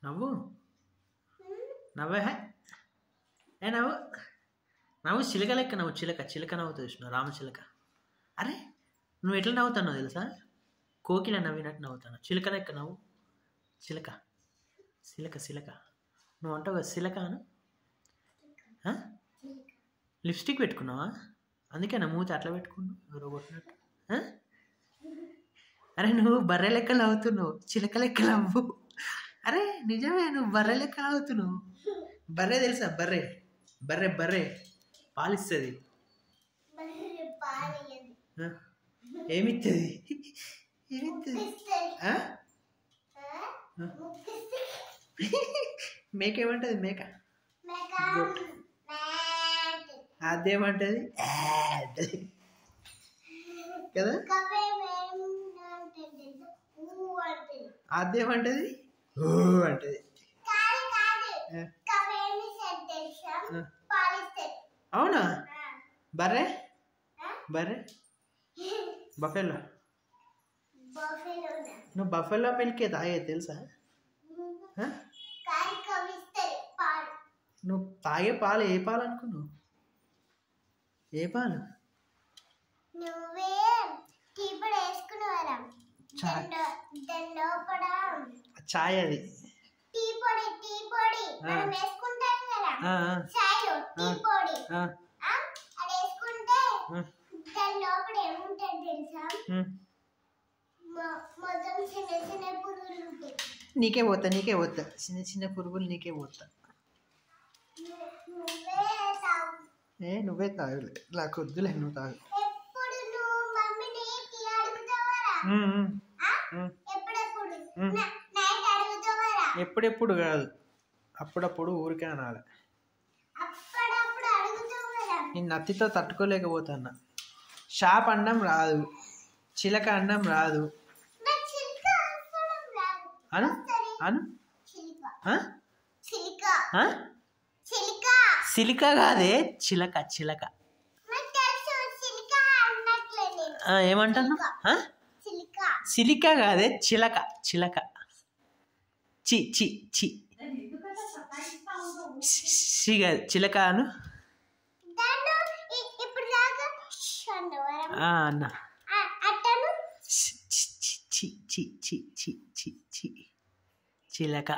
నవ్వు నవ్వే ఏ నవ్వు నవ్వు చిలక లెక్క నవ్వు చిలక నవ్వుతుంది చూసిన రామచిలక. అరే నువ్వు ఎట్లా నవ్వుతున్నావు తెలుసా? కోకిల నవ్వినట్టు నవ్వుతాను. చిలక లెక్క నవ్వు. చిలక సిలక నువ్వు అంటావు కదా సిలక అను. లిప్స్టిక్ పెట్టుకున్నావా? అందుకే నా మూతి అట్లా పెట్టుకున్నావు ఎవరో కొట్టినట్టు. అరే నువ్వు బర్రె లెక్క నవ్వుతున్నావు, చిలక లెక్క నవ్వు. అరే నిజమే నువ్వు బర్రె లెక్క నవ్వుతున్నావు. బర్రె తెలుసా? బర్రె బర్రె బర్రె పాలిస్తుంది. ఏమిస్తుంది? మేక ఏమంటది? మేక అదేమంటది కదా? అదేమంటది ఓ అంటది. అవునా? బర్రె బర్రె బఫెలో నువ్వు బఫెలో మిల్కే తాగేది తెలుసా? నువ్వు తాగే పాలు ఏ పాలు అనుకున్నావు? ఏ పాలు? చాయ్ అది. నీకే పోతా చిన్న చిన్న పురుగులు నీకే పోతా. నువ్వే తాగలే, నాకు వద్దులే, నువ్వు తాగు. ఎప్పుడెప్పుడు కాదు, అప్పుడప్పుడు ఊరికే అనాలి. నేను నత్తితో తట్టుకోలేకపోతున్నా. షాప్ అన్నం రాదు, చిలక అన్నం రాదు అను అను. సిలిక కాదే చిలక చిలక. ఏమంటాను? సిలిక కాదే చిలక చిలక. చి చి చి కాదు చిలక అను. అన్న చిలక.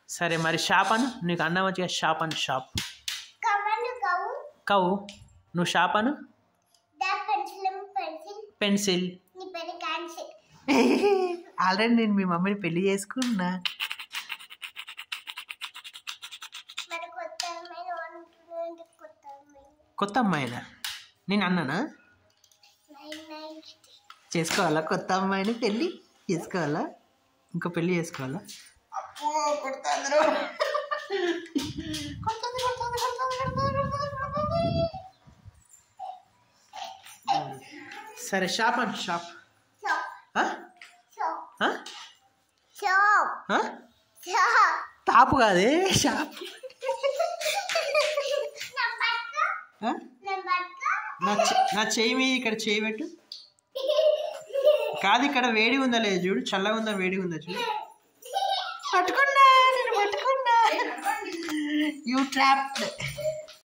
సరే మరి షాప్ అను. నీకు అన్నం వచ్చిగా షాప్ అను. షాప్ కవు. నువ్వు షాప్ అను. పెన్సిల్. ఆల్రెడీ నేను మీ మమ్మీని పెళ్లి చేసుకున్నా. కొత్త అమ్మాయినా? నేను అన్నానా? చేసుకోవాలా కొత్త అమ్మాయిని? పెళ్ళి చేసుకోవాలా? ఇంకో పెళ్ళి చేసుకోవాలా? సరే షాప్ అంట. షాప్ తాపు కాదే షాప్. నా చెయ్యి మీద ఇక్కడ చెయ్యి పెట్టు. కాదు ఇక్కడ వేడి ఉందా లేదు చూడు, చల్లగా ఉందా వేడిగా ఉందా చూడు. పట్టుకున్నా, నేను పట్టుకున్నా. You trapped.